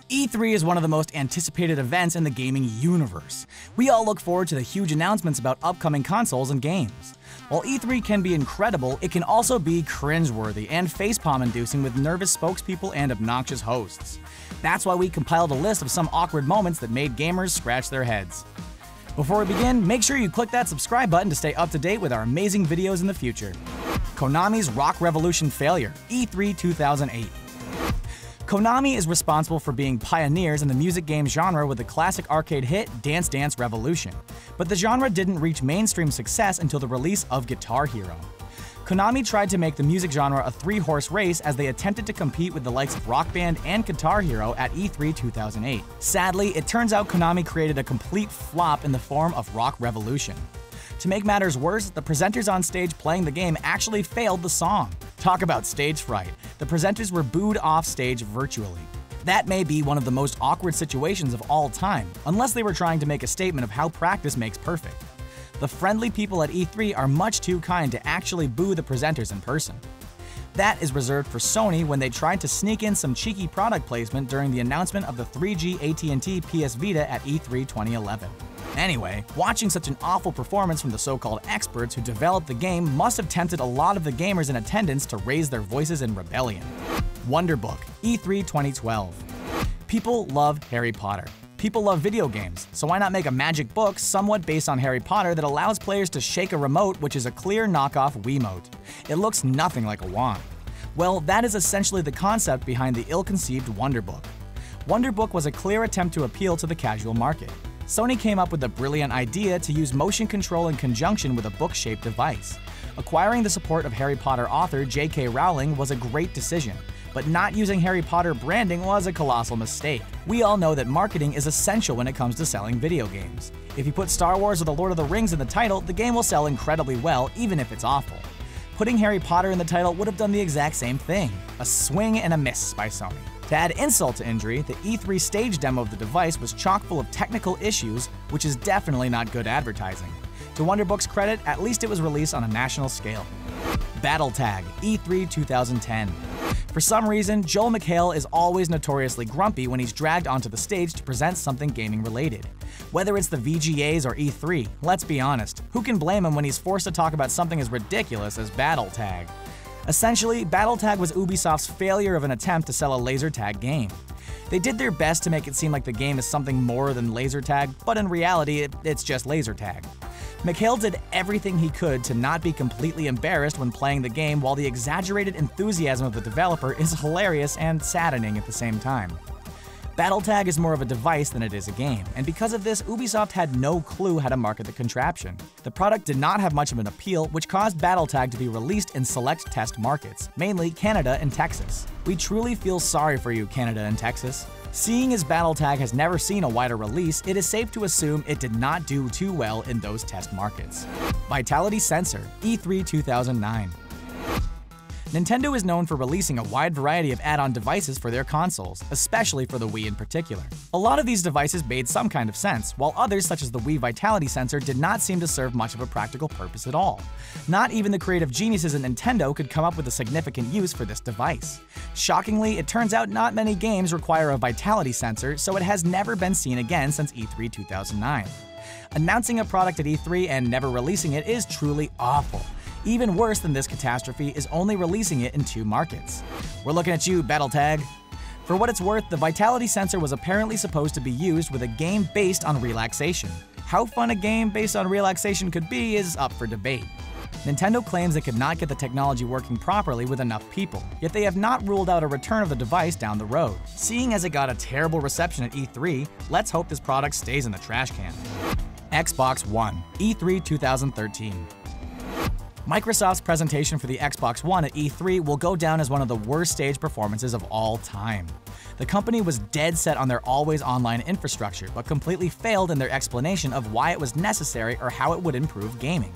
E3 is one of the most anticipated events in the gaming universe. We all look forward to the huge announcements about upcoming consoles and games. While E3 can be incredible, it can also be cringeworthy and facepalm-inducing with nervous spokespeople and obnoxious hosts. That's why we compiled a list of some awkward moments that made gamers scratch their heads. Before we begin, make sure you click that subscribe button to stay up to date with our amazing videos in the future. Konami's Rock Revolution failure, E3 2008. Konami is responsible for being pioneers in the music game genre with the classic arcade hit Dance Dance Revolution, but the genre didn't reach mainstream success until the release of Guitar Hero. Konami tried to make the music genre a three-horse race as they attempted to compete with the likes of Rock Band and Guitar Hero at E3 2008. Sadly, it turns out Konami created a complete flop in the form of Rock Revolution. To make matters worse, the presenters on stage playing the game actually failed the song. Talk about stage fright. The presenters were booed off stage virtually. That may be one of the most awkward situations of all time, unless they were trying to make a statement of how practice makes perfect. The friendly people at E3 are much too kind to actually boo the presenters in person. That is reserved for Sony when they tried to sneak in some cheeky product placement during the announcement of the 3G AT&T PS Vita at E3 2011. Anyway, watching such an awful performance from the so-called experts who developed the game must have tempted a lot of the gamers in attendance to raise their voices in rebellion. WONDERBOOK, E3 2012. People love Harry Potter. People love video games, so why not make a magic book somewhat based on Harry Potter that allows players to shake a remote, which is a clear knockoff Wiimote. It looks nothing like a wand. Well, that is essentially the concept behind the ill-conceived WONDERBOOK. WONDERBOOK was a clear attempt to appeal to the casual market. Sony came up with the brilliant idea to use motion control in conjunction with a book-shaped device. Acquiring the support of Harry Potter author J.K. Rowling was a great decision, but not using Harry Potter branding was a colossal mistake. We all know that marketing is essential when it comes to selling video games. If you put Star Wars or The Lord of the Rings in the title, the game will sell incredibly well, even if it's awful. Putting Harry Potter in the title would have done the exact same thing. A swing and a miss by Sony. To add insult to injury, the E3 stage demo of the device was chock full of technical issues, which is definitely not good advertising. To WONDERBOOK's credit, at least it was released on a national scale. BattleTag, E3 2010. For some reason, Joel McHale is always notoriously grumpy when he's dragged onto the stage to present something gaming related. Whether it's the VGAs or E3, let's be honest, who can blame him when he's forced to talk about something as ridiculous as BattleTag? Essentially, BattleTag was Ubisoft's failure of an attempt to sell a laser tag game. They did their best to make it seem like the game is something more than laser tag, but in reality, it's just laser tag. McHale did everything he could to not be completely embarrassed when playing the game, while the exaggerated enthusiasm of the developer is hilarious and saddening at the same time. BattleTag is more of a device than it is a game, and because of this, Ubisoft had no clue how to market the contraption. The product did not have much of an appeal, which caused BattleTag to be released in select test markets, mainly Canada and Texas. We truly feel sorry for you, Canada and Texas. Seeing as BattleTag has never seen a wider release, it is safe to assume it did not do too well in those test markets. Vitality Sensor, E3 2009. Nintendo is known for releasing a wide variety of add-on devices for their consoles, especially for the Wii in particular. A lot of these devices made some kind of sense, while others such as the Wii Vitality Sensor did not seem to serve much of a practical purpose at all. Not even the creative geniuses at Nintendo could come up with a significant use for this device. Shockingly, it turns out not many games require a Vitality Sensor, so it has never been seen again since E3 2009. Announcing a product at E3 and never releasing it is truly awful. Even worse than this catastrophe is only releasing it in 2 markets. We're looking at you, BattleTag. For what it's worth, the Vitality Sensor was apparently supposed to be used with a game based on relaxation. How fun a game based on relaxation could be is up for debate. Nintendo claims it could not get the technology working properly with enough people, yet they have not ruled out a return of the device down the road. Seeing as it got a terrible reception at E3, let's hope this product stays in the trash can. Xbox One, E3 2013. Microsoft's presentation for the Xbox One at E3 will go down as one of the worst stage performances of all time. The company was dead set on their always online infrastructure, but completely failed in their explanation of why it was necessary or how it would improve gaming.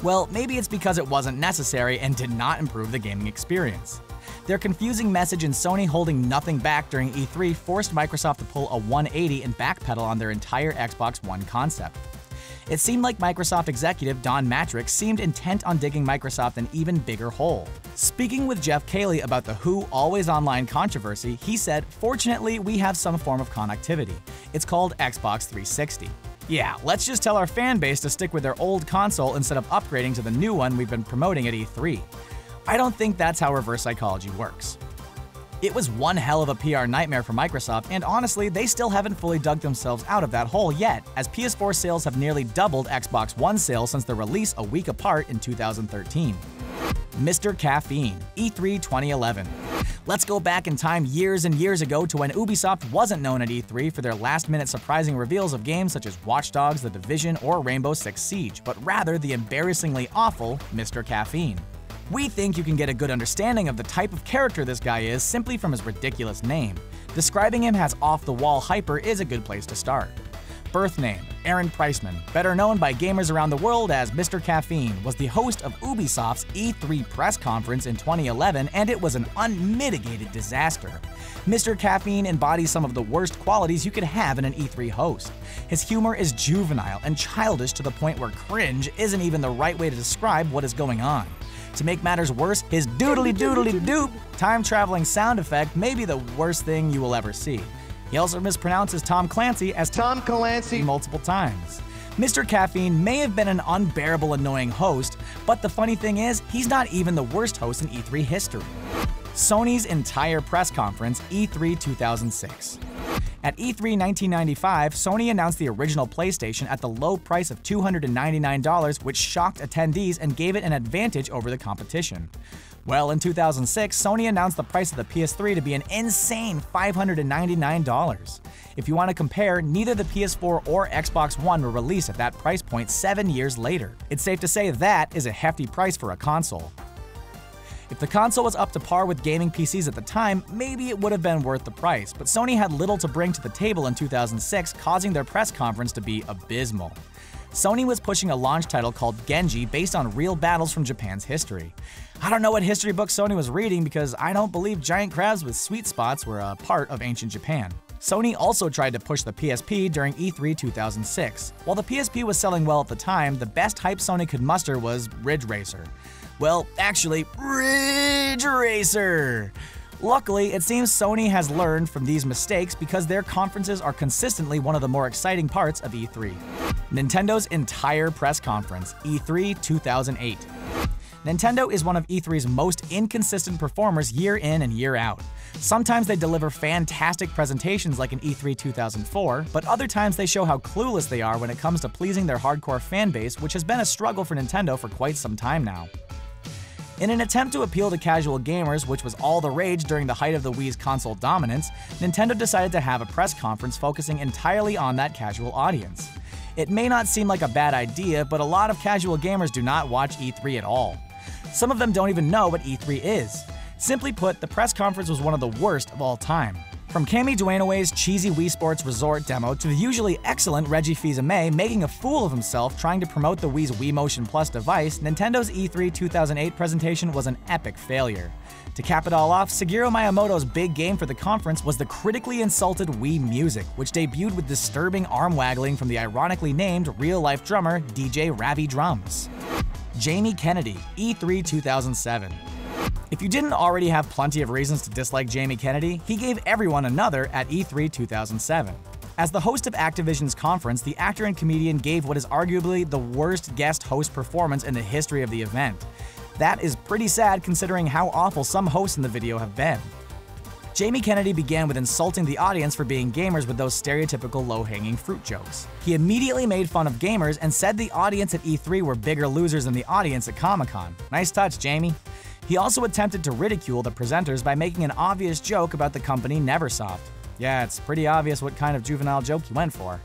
Well, maybe it's because it wasn't necessary and did not improve the gaming experience. Their confusing message and Sony holding nothing back during E3 forced Microsoft to pull a 180 and backpedal on their entire Xbox One concept. It seemed like Microsoft executive Don Matrix seemed intent on digging Microsoft an even bigger hole. Speaking with Jeff Keighley about the Who Always Online controversy, he said, "Fortunately, we have some form of connectivity. It's called Xbox 360. Yeah, let's just tell our fan base to stick with their old console instead of upgrading to the new one we've been promoting at E3. I don't think that's how reverse psychology works." It was one hell of a PR nightmare for Microsoft, and honestly, they still haven't fully dug themselves out of that hole yet, as PS4 sales have nearly doubled Xbox One sales since their release a week apart in 2013. Mr. Caffeine, E3 2011. Let's go back in time years and years ago to when Ubisoft wasn't known at E3 for their last-minute surprising reveals of games such as Watch Dogs, The Division, or Rainbow Six Siege, but rather the embarrassingly awful Mr. Caffeine. We think you can get a good understanding of the type of character this guy is simply from his ridiculous name. Describing him as off-the-wall hyper is a good place to start. Birth name: Aaron Preisman, better known by gamers around the world as Mr. Caffeine, was the host of Ubisoft's E3 press conference in 2011, and it was an unmitigated disaster. Mr. Caffeine embodies some of the worst qualities you could have in an E3 host. His humor is juvenile and childish to the point where cringe isn't even the right way to describe what is going on. To make matters worse, his doodly-doodly-doop time-traveling sound effect may be the worst thing you will ever see. He also mispronounces Tom Clancy as Tom Clancy multiple times. Mr. Caffeine may have been an unbearable annoying host, but the funny thing is, he's not even the worst host in E3 history. Sony's entire press conference, E3 2006. At E3 1995, Sony announced the original PlayStation at the low price of $299, which shocked attendees and gave it an advantage over the competition. Well, in 2006, Sony announced the price of the PS3 to be an insane $599. If you want to compare, neither the PS4 or Xbox One were released at that price point 7 years later. It's safe to say that is a hefty price for a console. If the console was up to par with gaming PCs at the time, maybe it would have been worth the price, but Sony had little to bring to the table in 2006, causing their press conference to be abysmal. Sony was pushing a launch title called Genji based on real battles from Japan's history. I don't know what history book Sony was reading because I don't believe giant crabs with sweet spots were a part of ancient Japan. Sony also tried to push the PSP during E3 2006. While the PSP was selling well at the time, the best hype Sony could muster was Ridge Racer. Well, actually, Ridge Racer! Luckily, it seems Sony has learned from these mistakes because their conferences are consistently one of the more exciting parts of E3. Nintendo's entire press conference, E3 2008. Nintendo is one of E3's most inconsistent performers year in and year out. Sometimes they deliver fantastic presentations like in E3 2004, but other times they show how clueless they are when it comes to pleasing their hardcore fan base, which has been a struggle for Nintendo for quite some time now. In an attempt to appeal to casual gamers, which was all the rage during the height of the Wii's console dominance, Nintendo decided to have a press conference focusing entirely on that casual audience. It may not seem like a bad idea, but a lot of casual gamers do not watch E3 at all. Some of them don't even know what E3 is. Simply put, the press conference was one of the worst of all time. From Cammy Duanaway's cheesy Wii Sports Resort demo to the usually excellent Reggie Fils-Aimé making a fool of himself trying to promote the Wii's Wii Motion Plus device, Nintendo's E3 2008 presentation was an epic failure. To cap it all off, Shigeru Miyamoto's big game for the conference was the critically insulted Wii Music, which debuted with disturbing arm waggling from the ironically named real-life drummer DJ Ravi Drums. Jamie Kennedy, E3 2007. If you didn't already have plenty of reasons to dislike Jamie Kennedy, he gave everyone another at E3 2007. As the host of Activision's conference, the actor and comedian gave what is arguably the worst guest host performance in the history of the event. That is pretty sad considering how awful some hosts in the video have been. Jamie Kennedy began with insulting the audience for being gamers with those stereotypical low-hanging fruit jokes. He immediately made fun of gamers and said the audience at E3 were bigger losers than the audience at Comic-Con. Nice touch, Jamie. He also attempted to ridicule the presenters by making an obvious joke about the company Neversoft. Yeah, it's pretty obvious what kind of juvenile joke he went for.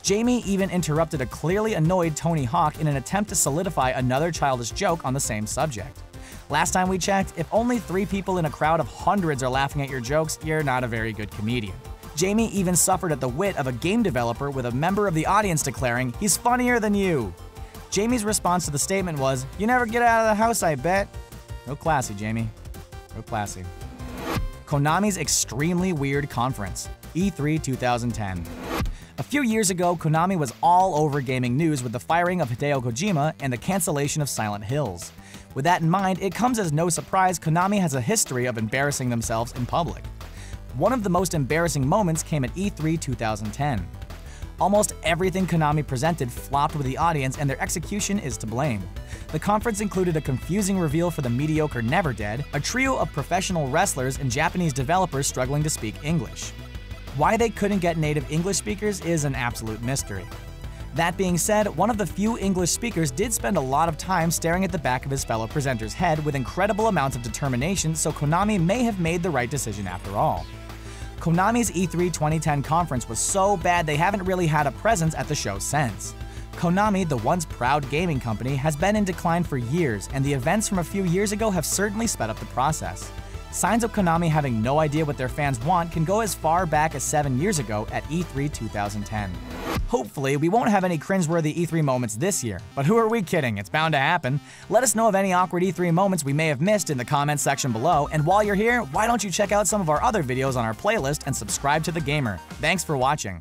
Jamie even interrupted a clearly annoyed Tony Hawk in an attempt to solidify another childish joke on the same subject. Last time we checked, if only 3 people in a crowd of hundreds are laughing at your jokes, you're not a very good comedian. Jamie even suffered at the wit of a game developer with a member of the audience declaring, "He's funnier than you." Jamie's response to the statement was, "You never get out of the house, I bet." Real classy, Jamie. Real classy. Konami's extremely weird conference, E3 2010. A few years ago, Konami was all over gaming news with the firing of Hideo Kojima and the cancellation of Silent Hills. With that in mind, it comes as no surprise Konami has a history of embarrassing themselves in public. One of the most embarrassing moments came at E3 2010. Almost everything Konami presented flopped with the audience, and their execution is to blame. The conference included a confusing reveal for the mediocre Never Dead, a trio of professional wrestlers, and Japanese developers struggling to speak English. Why they couldn't get native English speakers is an absolute mystery. That being said, one of the few English speakers did spend a lot of time staring at the back of his fellow presenter's head with incredible amounts of determination, so Konami may have made the right decision after all. Konami's E3 2010 conference was so bad they haven't really had a presence at the show since. Konami, the once proud gaming company, has been in decline for years, and the events from a few years ago have certainly sped up the process. Signs of Konami having no idea what their fans want can go as far back as 7 years ago at E3 2010. Hopefully, we won't have any cringeworthy E3 moments this year, but who are we kidding? It's bound to happen. Let us know of any awkward E3 moments we may have missed in the comments section below, and while you're here, why don't you check out some of our other videos on our playlist and subscribe to The Gamer. Thanks for watching.